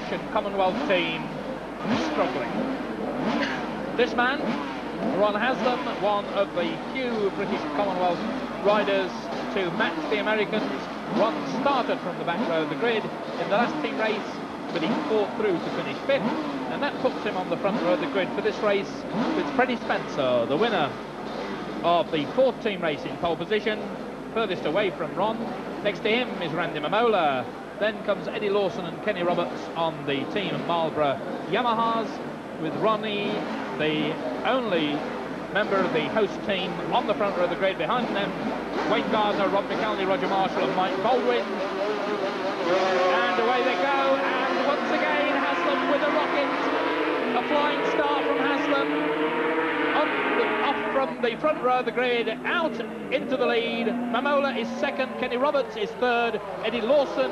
Russian Commonwealth team struggling. This man, Ron Haslam, one of the few British Commonwealth riders to match the Americans. Ron started from the back row of the grid in the last team race, but he fought through to finish 5th, and that puts him on the front row of the grid for this race with Freddie Spencer, the winner of the 4th team race in pole position, furthest away from Ron. Next to him is Randy Mamola. Then comes Eddie Lawson and Kenny Roberts on the Team Marlborough Yamahas, with Ronnie, the only member of the host team, on the front row of the grid. Behind them, Wayne Gardner, Rob McElhenney, Roger Marshall and Mike Baldwin. And away they go, and once again Haslam with a rocket. A flying start from Haslam. Off from the front row of the grid, out into the lead. Mamola is 2nd, Kenny Roberts is 3rd, Eddie Lawson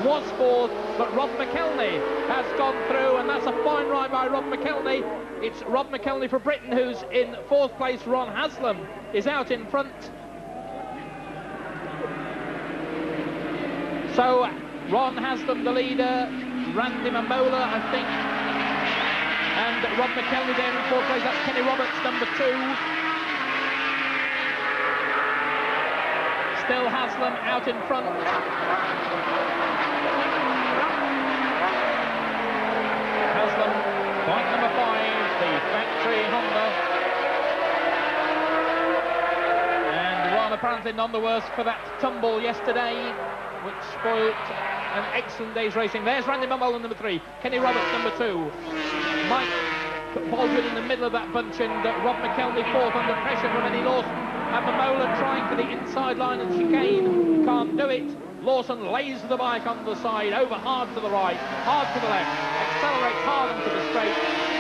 was 4th, but Rob McElhenney has gone through, and that's a fine ride by Rob McElhenney. It's Rob McElhenney for Britain who's in 4th place. Ron Haslam is out in front. So Ron Haslam the leader, Randy Mamola I think, and Rob McElhenney there in 4th place. That's Kenny Roberts, number 2. Still Haslam out in front. Haslam, bike number 5, the factory Honda. And Ron apparently none the worse for that tumble yesterday, which spoilt an excellent day's racing. There's Randy Mamola, number 3. Kenny Roberts, number 2. Mike Baldwin in the middle of that bunch, and Rob McElhenney 4th under pressure from Eddie Lawson. And Mamola trying for the inside line and chicane, can't do it. Lawson lays the bike on the side, over hard to the right, hard to the left, accelerates hard onto the straight.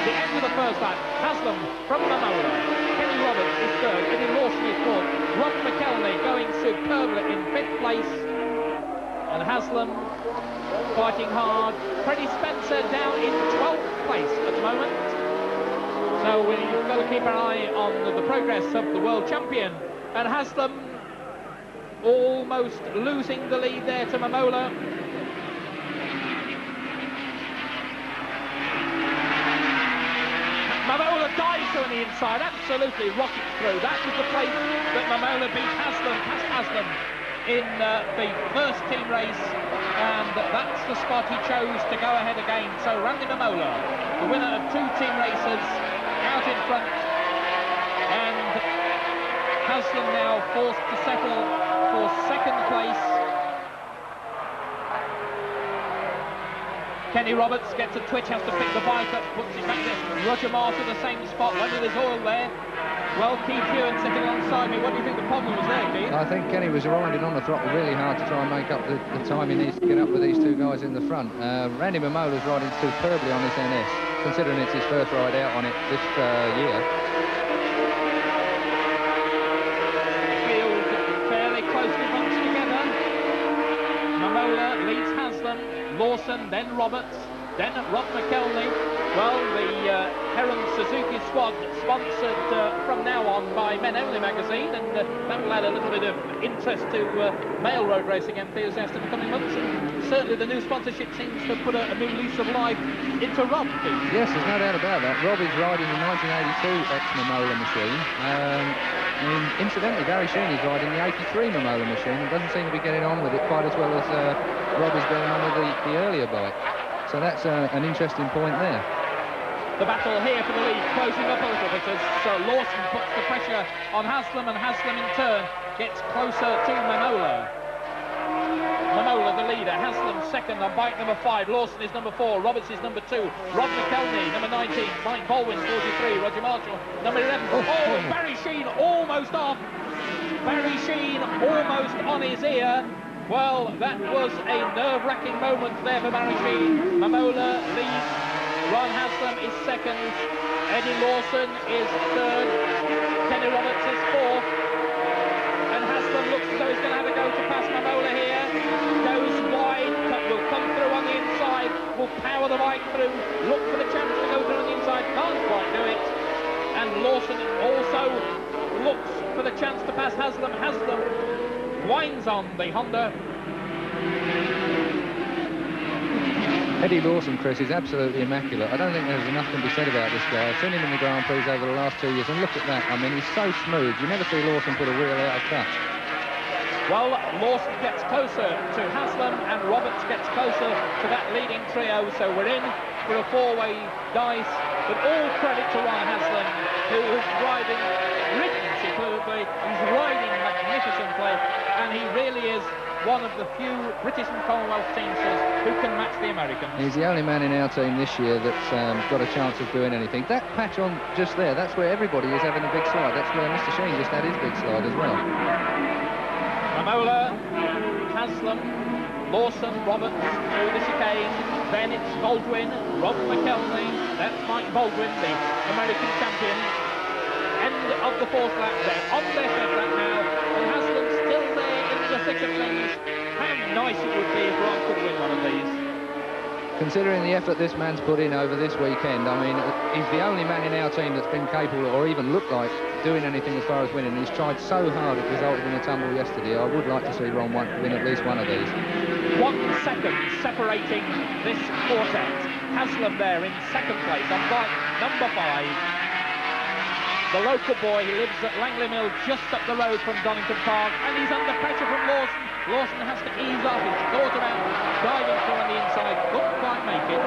The end of the first lap, Haslam from Mamola. Kenny Roberts is 3rd, Eddie Lawson is 4th. Rob McElhenney going superbly in 5th place. And Haslam fighting hard. Freddie Spencer down in 12th place at the moment. So we've got to keep an eye on the progress of the world champion. And Haslam almost losing the lead there to Mamola. Mamola dives through on the inside, absolutely rockets through. That was the place that Mamola beat Haslam, past Haslam, in the 1st team race, and that's the spot he chose to go ahead again. So Randy Mamola, the winner of 2 team races, out in front, and Haslam now forced to settle for 2nd place. Kenny Roberts gets a twitch, has to pick the bike up, puts it back there. Roger Marshall, the same spot, whether there's oil there. Well, Keith Ewan sitting alongside me. What do you think the problem was there, Keith? I think Kenny was grinding on the throttle really hard to try and make up the time he needs to get up with these 2 guys in the front. Randy Mamola's riding superbly on this NS, considering it's his first ride out on it this year. Field fairly closely bunched together. Mamola leads Haslam, Lawson, then Roberts, then Rob McElhenney. Well, the Heron Suzuki squad sponsored from now on by Men Only magazine, and that will add a little bit of interest to male road racing enthusiasts in the coming months. And certainly the new sponsorship seems to put a new lease of life into Rob. Yes, there's no doubt about that. Rob is riding the 1982 ex-Mamola machine. I mean, incidentally, Barry Sheen is riding the 83 Mamola machine and doesn't seem to be getting on with it quite as well as Rob is getting on with the earlier bike. So that's an interesting point there. The battle here for the lead closing up a little bit as Lawson puts the pressure on Haslam, and Haslam in turn gets closer to Mamola. Mamola the leader, Haslam 2nd on bike number 5, Lawson is number 4, Roberts is number 2, Rob McElhenney number 19, Mike Baldwin 43, Roger Marshall number 11. Oh, Barry Sheen almost off. Barry Sheen almost on his ear. Well, that was a nerve-wracking moment there for Barry Sheen. Mamola leads. Ron Haslam is 2nd, Eddie Lawson is 3rd, Kenny Roberts is 4th, and Haslam looks as though he's going to have a go to pass Mamola here. Goes wide, will come through on the inside, will power the bike through, look for the chance to go through on the inside, can't quite do it. And Lawson also looks for the chance to pass Haslam. Haslam winds on the Honda. Eddie Lawson, Chris, is absolutely immaculate. I don't think there's enough can be said about this guy. I've seen him in the Grand Prix over the last 2 years, and look at that. I mean, he's so smooth. You never see Lawson put a wheel out of touch. Well, Lawson gets closer to Haslam, and Roberts gets closer to that leading trio, so we're in for a four-way dice. But all credit to Ron Haslam, who is ridden superbly. He's riding magnificently, and he really is one of the few British and Commonwealth teamsters who can match the Americans. He's the only man in our team this year that's got a chance of doing anything. That patch on just there, that's where everybody is having a big slide. That's where Mr. Sheen just had his big slide as well. Mamola, Haslam, Lawson, Roberts through the chicane. Then it's Baldwin, Rob McElney. That's Mike Baldwin, the American champion. End of the fourth lap. They're on their fifth lap now, and Haslam's still there in the thick of things. How nice it would be if Ron could win one of these. Considering the effort this man's put in over this weekend, I mean, he's the only man in our team that's been capable or even looked like doing anything as far as winning. He's tried so hard, it resulted in a tumble yesterday. I would like to see Ron win at least one of these. 1 second separating this quartet. Haslam there in second place on bike number 5. The local boy, he lives at Langley Mill, just up the road from Donington Park, and he's under pressure from Lawson. Lawson has to ease off. He's thought about diving through on the inside, couldn't quite make it.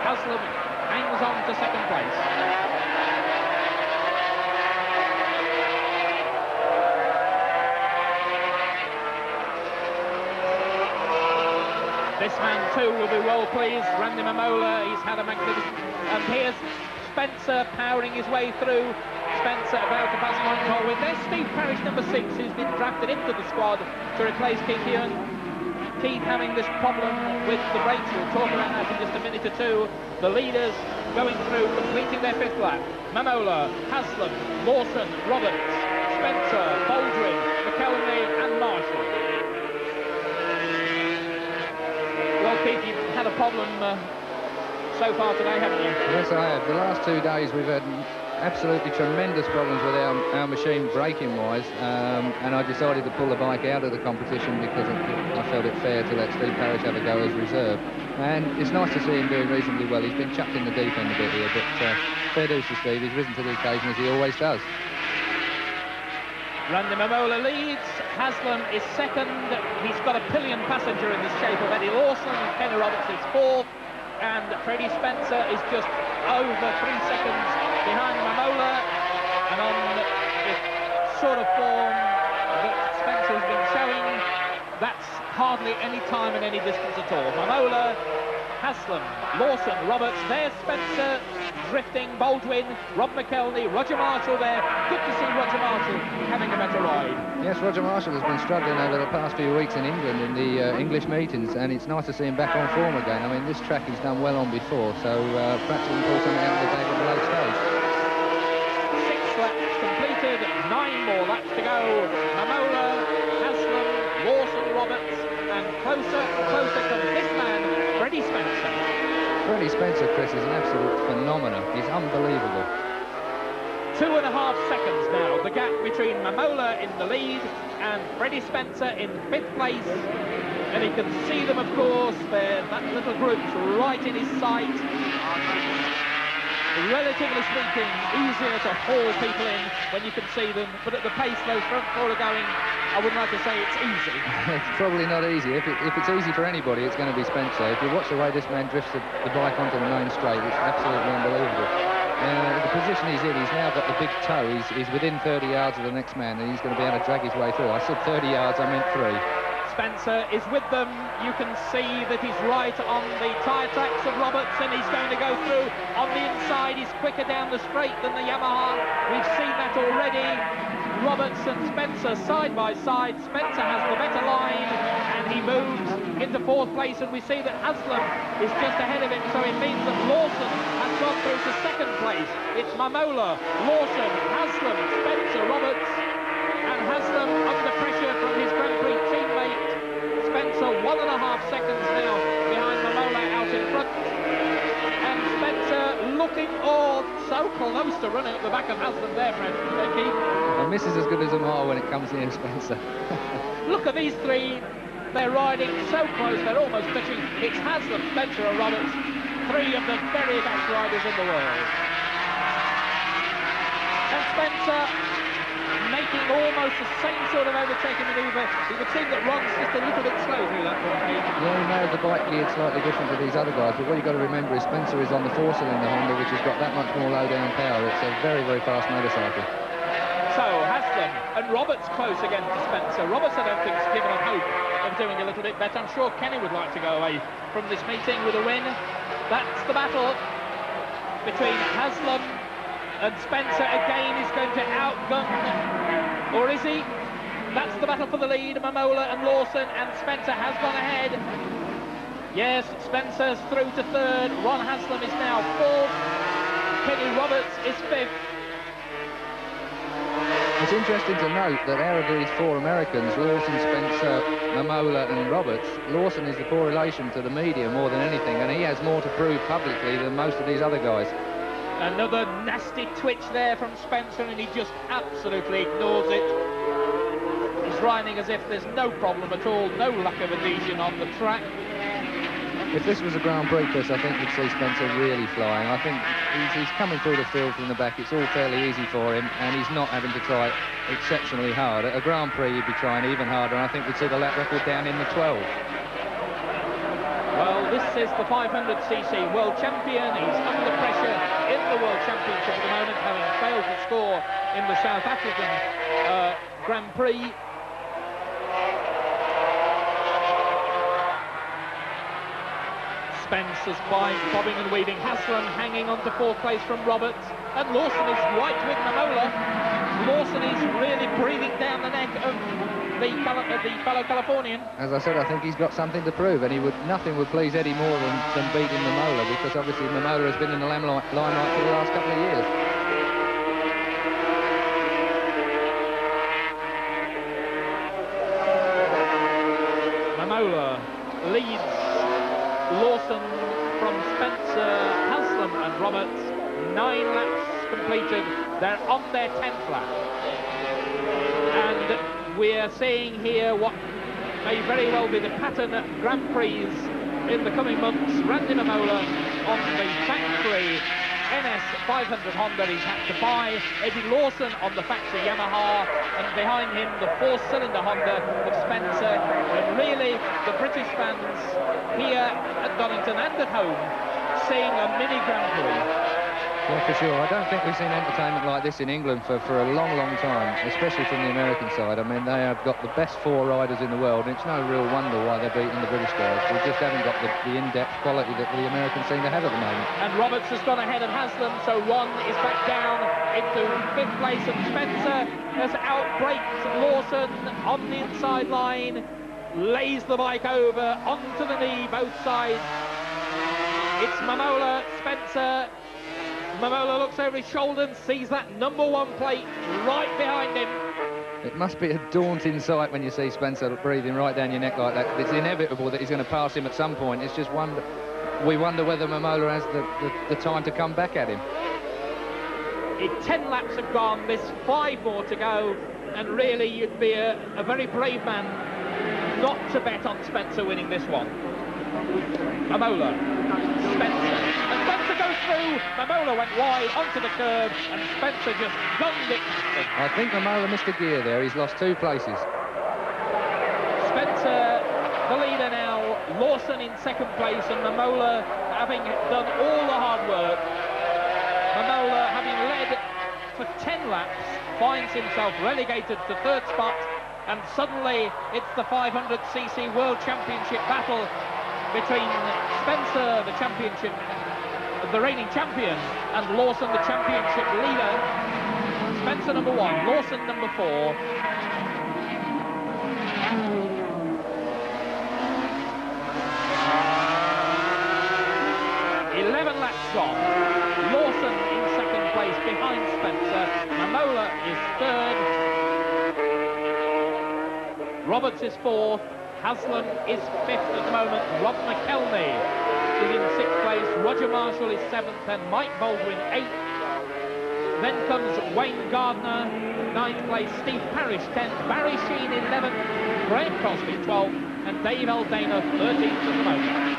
Haslam hangs on to second place. This man too will be well pleased. Randy Mamola, he's had a magnificent... And here's Spencer powering his way through. Spencer about to pass Monroe with there's Steve Parrish, number 6, who's been drafted into the squad to replace Keith Ewan. Keith having this problem with the brakes. We'll talk about that in just a minute or two. The leaders going through, completing their 5th lap. Mamola, Haslam, Lawson, Roberts, Spencer, Baldwin, McElney and Marshall. Well, Keith, you've had a problem so far today, haven't you? Yes, I have. The last 2 days we've had absolutely tremendous problems with our machine braking wise, and I decided to pull the bike out of the competition because I felt it fair to let Steve Parrish have a go as reserve. And it's nice to see him doing reasonably well. He's been chucked in the deep end a bit here, but fair dues to Steve. He's risen to the occasion as he always does. Randy Mamola leads. Haslam is second. He's got a pillion passenger in the shape of Eddie Lawson. Kenny Roberts is 4th, and Freddie Spencer is just over 3 seconds behind Mamola, and on the sort of form that Spencer has been showing, that's hardly any time and any distance at all. Mamola, Haslam, Lawson, Roberts, there's Spencer, drifting, Baldwin, Rob McElney, Roger Marshall there. Good to see Roger Marshall having a better ride. Yes, Roger Marshall has been struggling over the past few weeks in England in the English meetings, and it's nice to see him back on form again. I mean, this track he's done well on before, so perhaps he can pull something out of the bag at the late stage. 6 laps completed, 9 more laps to go. Mamola, Haslam, Lawson, Roberts, and closer and closer comes this man, Freddie Spencer. Freddie Spencer, Chris, is an absolute phenomenon. He's unbelievable. 2.5 seconds now, the gap between Mamola in the lead and Freddie Spencer in 5th place. And he can see them, of course. That little group's right in his sight. Relatively speaking, easier to haul people in when you can see them, but at the pace those front 4 are going, I wouldn't like to say it's easy. It's probably not easy. If it's easy for anybody, it's going to be Spencer. If you watch the way this man drifts the bike onto the main straight, it's absolutely unbelievable. The position he's in, he's now got the big toe. He's within 30 yards of the next man, and he's going to be able to drag his way through. I said 30 yards, I meant 3. Spencer is with them. You can see that he's right on the tyre tracks of Roberts, and he's going to go through on the inside. He's quicker down the straight than the Yamaha. We've seen that already. Roberts and Spencer side by side. Spencer has the better line, and he moves into 4th place, and we see that Haslam is just ahead of him, so it means that Lawson has gone through to 2nd place. It's Mamola, Lawson, Haslam, Spencer, Roberts, and Haslam under pressure from his Grand Prix teammate Spencer, 1.5 seconds now behind Mamola out in front, and Spencer looking so close to running at the back of Haslam there, Keith. Well, misses as good as a mile when it comes near Spencer. Look at these 3 They're riding so close, they're almost touching. It's Haslam, Spencer and Roberts, three of the very best riders in the world. And Spencer making almost the same sort of overtaking manoeuvre. It would seem that Ron's just a little bit slow through that point. Yeah, he may have the bike geared slightly different to these other guys, but what you've got to remember is Spencer is on the 4-cylinder Honda, which has got that much more low-down power. It's a very, very fast motorcycle. So, Haslam and Roberts close again to Spencer. Roberts, I don't think, has given up hope of doing a little bit better. I'm sure Kenny would like to go away from this meeting with a win. That's the battle between Haslam and Spencer. Again, is going to outgun, or is he? That's the battle for the lead. Momola and Lawson, and Spencer has gone ahead. Yes, Spencer's through to third. Ron Haslam is now fourth. Kenny Roberts is fifth. It's interesting to note that out of these four Americans, Lawson, Spencer, Momola and Roberts, Lawson is the correlation to the media more than anything, and he has more to prove publicly than most of these other guys. Another nasty twitch there from Spencer, and he just absolutely ignores it. He's riding as if there's no problem at all, no lack of adhesion on the track. If this was a Grand Prix, Chris, I think you'd see Spencer really flying. I think he's coming through the field from the back. It's all fairly easy for him, and he's not having to try exceptionally hard. At a Grand Prix, he'd be trying even harder, and I think we'd see the lap record down in the 12. Well, this is the 500cc World Champion. He's under pressure in the World Championship at the moment, having failed to score in the South African Grand Prix. Spencer's bike bobbing and weaving. Haslam hanging on to fourth place from Roberts, and Lawson is right with Momola. Lawson is really breathing down the neck of the fellow Californian. As I said, I think he's got something to prove, and nothing would please Eddie more than beating Momola, because obviously Momola has been in the limelight for the last couple of years. Momola leads Lawson from Spencer, Haslam and Roberts. 9 laps completed. They're on their 10th lap. And we're seeing here what may very well be the pattern at Grand Prix in the coming months. Randy Momola on the factory NS 500 Honda he's had to buy. Eddie Lawson on the factory Yamaha, and behind him the 4-cylinder Honda of Spencer. And really, the British fans here at Donington and at home seeing a mini Grand Prix. Yeah, for sure. I don't think we've seen entertainment like this in England for a long, long time, especially from the American side. I mean, they have got the best 4 riders in the world, and it's no real wonder why they're beating the British guys. They just haven't got the in-depth quality that the Americans seem to have at the moment. And Roberts has gone ahead and has them, so Ron is back down into 5th place, and Spencer has outbraked Lawson on the inside line, lays the bike over onto the knee, both sides. It's Momola, Spencer. Momola looks over his shoulder and sees that #1 plate right behind him. It must be a daunting sight when you see Spencer breathing right down your neck like that. It's inevitable that he's going to pass him at some point. It's just we wonder whether Momola has the time to come back at him. 10 laps have gone, there's 5 more to go, and really you'd be a very brave man not to bet on Spencer winning this one. Momola, Spencer, and Spencer goes through. Momola went wide onto the curb, and Spencer just gunned it. I think Momola missed a gear there. He's lost 2 places. Spencer, the leader now. Lawson in 2nd place, and Momola having done all the hard work. Momola, having led for 10 laps, finds himself relegated to 3rd spot, and suddenly it's the 500cc World Championship battle between Spencer, the championship, the reigning champion, and Lawson, the championship leader. Spencer #1, Lawson #4. Gone. Lawson in 2nd place behind Spencer. Momola is 3rd. Roberts is 4th. Haslam is 5th at the moment. Rob McElney is in 6th place. Roger Marshall is 7th, and Mike Baldwin 8th. Then comes Wayne Gardner, 9th place. Steve Parrish 10th. Barry Sheen 11th. Graham Crosby 12th. and Dave Aldana 13th at the moment.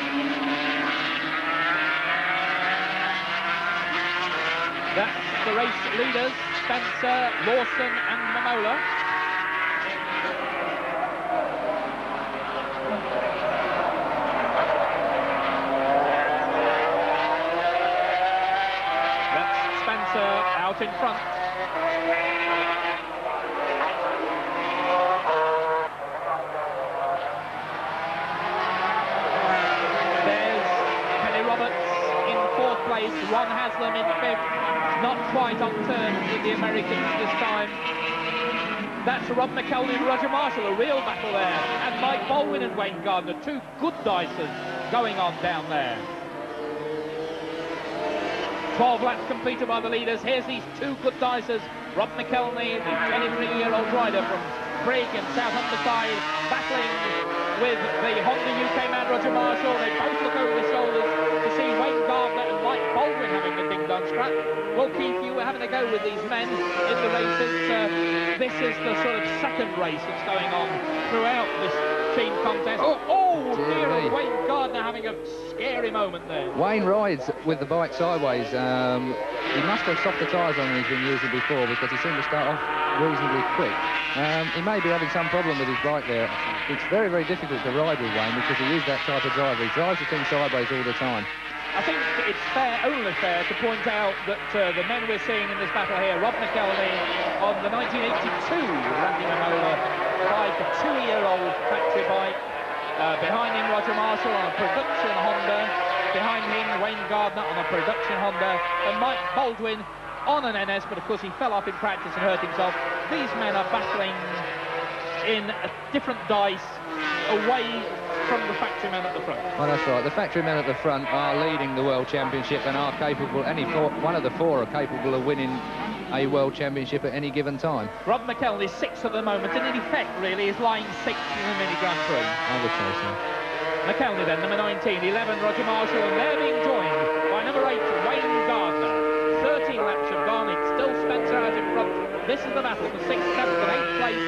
That's the race leaders, Spencer, Lawson and Mamola. That's Spencer out in front. Ron Haslam in fifth, not quite on terms with the Americans this time. That's Rob McElney and Roger Marshall, a real battle there. And Mike Baldwin and Wayne Gardner, two good dicers going on down there. 12 laps completed by the leaders. Here's these two good dicers. Rob McElney, the 23-year-old rider from Brigg and South Humberside, battling with the Honda UK man Roger Marshall. They both look over their shoulders to see Wayne Gardner and Mike Baldwin having a ding-dong scrap. Well, Keith, you were having a go with these men in the races. This is the sort of second race that's going on throughout this team contest. Oh dear, Wayne Gardner having a scary moment there. Wayne rides with the bike sideways. He must have softer tyres on than he's been using before, because he seemed to start off reasonably quick. He may be having some problem with his bike there. It's very, very difficult to ride with Wayne because he is that type of driver. He drives the thing sideways all the time. I think it's fair, only fair, to point out that the men we're seeing in this battle here, Rob McElney on the 1982 Randy Mamola bike, a 2-year-old factory bike. Behind him, Roger Marshall on a production Honda. Behind him, Wayne Gardner on a production Honda. And Mike Baldwin on an NS, but of course he fell off in practice and hurt himself. These men are battling in a different dice, away from the factory men at the front. Well, that's right. The factory men at the front are leading the World Championship and are capable, one of the four are capable of winning a World Championship at any given time. Rob McElney is 6th at the moment, and in effect, really, is lying 6th in the Mini Grand Prix. I would say so. McElney then, number 19, 11, Roger Marshall, and they're being joined by number 8, Wayne Gardner. 13 laps have gone, it's still Spencer out in front. This is the battle for 6th, 7th and 8th place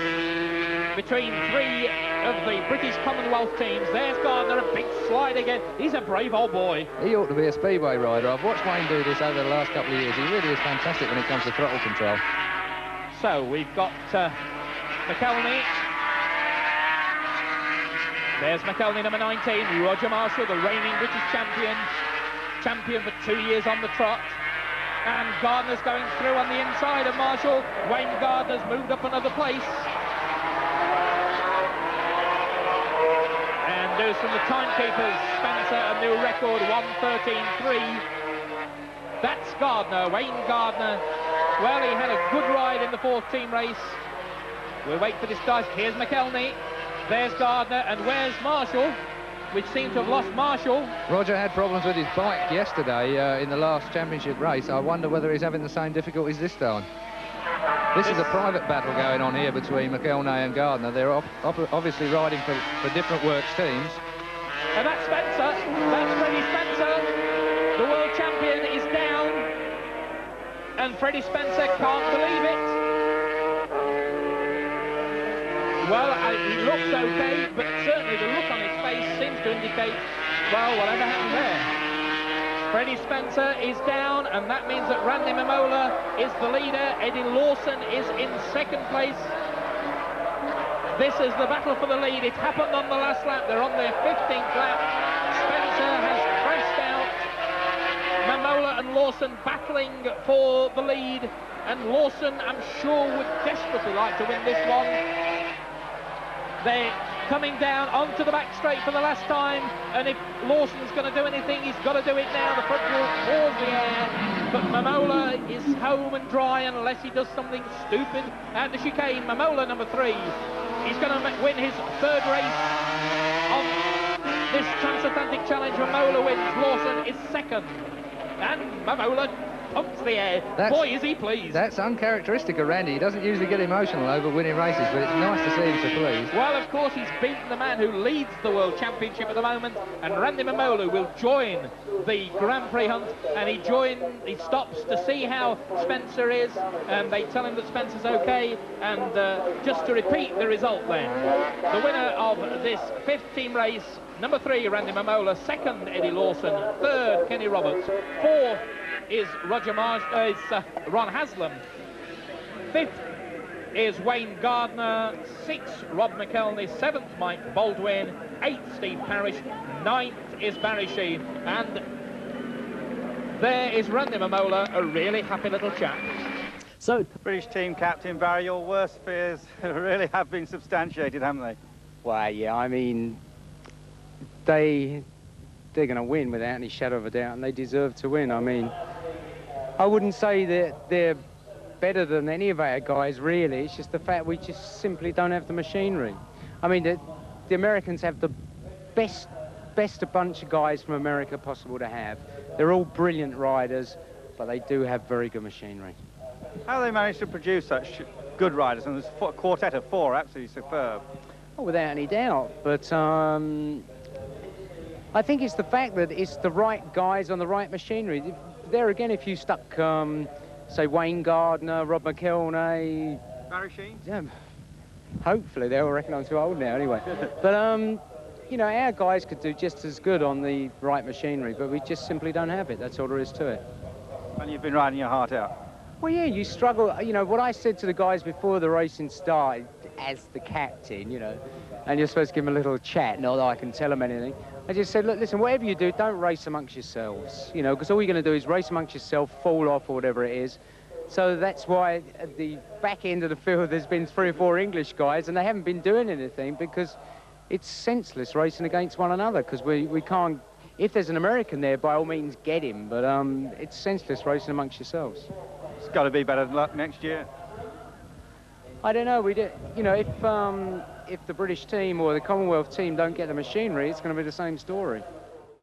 between 3 of the British Commonwealth teams. There's Gardner, a big slide again. He's a brave old boy. He ought to be a speedway rider. I've watched Wayne do this over the last couple of years. He really is fantastic when it comes to throttle control. So we've got McElney. There's McElney, number 19. Roger Marshall, the reigning British champion for 2 years on the trot. And Gardner's going through on the inside of Marshall. Wayne Gardner's moved up another place. And news from the timekeepers, Spencer, a new record, 1:13.3. That's Gardner, Wayne Gardner. Well, he had a good ride in the 4th team race. We'll wait for this dice. Here's McElney. There's Gardner, and where's Marshall? We seem to have lost Marshall. Roger had problems with his bike yesterday in the last championship race. I wonder whether he's having the same difficulties this time. This is a private battle going on here between McElney and Gardner. They're obviously riding for different works teams. And that's Spencer. That's Freddie Spencer. The world champion is down. And Freddie Spencer can't believe it. Well, he looks okay, but certainly the look on his face seems to indicate, well, whatever happened there. Freddie Spencer is down, and that means that Randy Mamola is the leader. Eddie Lawson is in 2nd place. This is the battle for the lead. It happened on the last lap. They're on their 15th lap. Spencer has crashed out. Mamola and Lawson battling for the lead, and Lawson, I'm sure, would desperately like to win this one. They're coming down onto the back straight for the last time, and if Lawson's going to do anything, he's got to do it now. The front wheel pours the air, but Mamola is home and dry unless he does something stupid at the chicane. Mamola, number 3, he's going to win his 3rd race of this Transatlantic Challenge. Mamola wins, Lawson is 2nd, and Mamola pumps the air. Boy, is he pleased. That's uncharacteristic of Randy. He doesn't usually get emotional over winning races, but it's nice to see him so pleased. Well, of course, he's beaten the man who leads the World Championship at the moment, and Randy Mamola will join the Grand Prix hunt, and he stops to see how Spencer is, and they tell him that Spencer's okay. And just to repeat the result then, the winner of of this 5th team race. Number 3, Randy Mamola. 2nd, Eddie Lawson. 3rd, Kenny Roberts. 4th is Ron Haslam. 5th is Wayne Gardner. 6th, Rob McElney. 7th, Mike Baldwin. 8th, Steve Parrish. 9th is Barry Sheen. And there is Randy Mamola, a really happy little chap. So, British team captain Barry, your worst fears really have been substantiated, haven't they? Well, yeah, I mean, they're going to win without any shadow of a doubt, and they deserve to win. I mean, I wouldn't say that they're better than any of our guys, really. It's just the fact we just simply don't have the machinery. I mean, the Americans have the best a bunch of guys from America possible to have. They're all brilliant riders, but they do have very good machinery. How do they manage to produce such good riders? And there's a quartet of 4, absolutely superb. Oh, without any doubt, but I think it's the fact that it's the right guys on the right machinery. There again, if you stuck, say, Wayne Gardner, Rob McElney... Barry Sheen? Yeah, hopefully they'll reckon I'm too old now anyway. But, you know, our guys could do just as good on the right machinery, but we just simply don't have it. That's all there is to it. And you've been riding your heart out. Well, yeah, you struggle. You know, what I said to the guys before the racing started, as the captain, you know, and you're supposed to give them a little chat, not that I can tell them anything. I just said, look, listen, whatever you do, don't race amongst yourselves, you know, because all you're going to do is race amongst yourself, fall off or whatever it is. So that's why at the back end of the field there's been 3 or 4 English guys, and they haven't been doing anything because it's senseless racing against one another, because we can't. If there's an American there, by all means get him, but it's senseless racing amongst yourselves. It's got to be better than luck next year. I don't know. You know, if the British team or the Commonwealth team don't get the machinery, it's going to be the same story.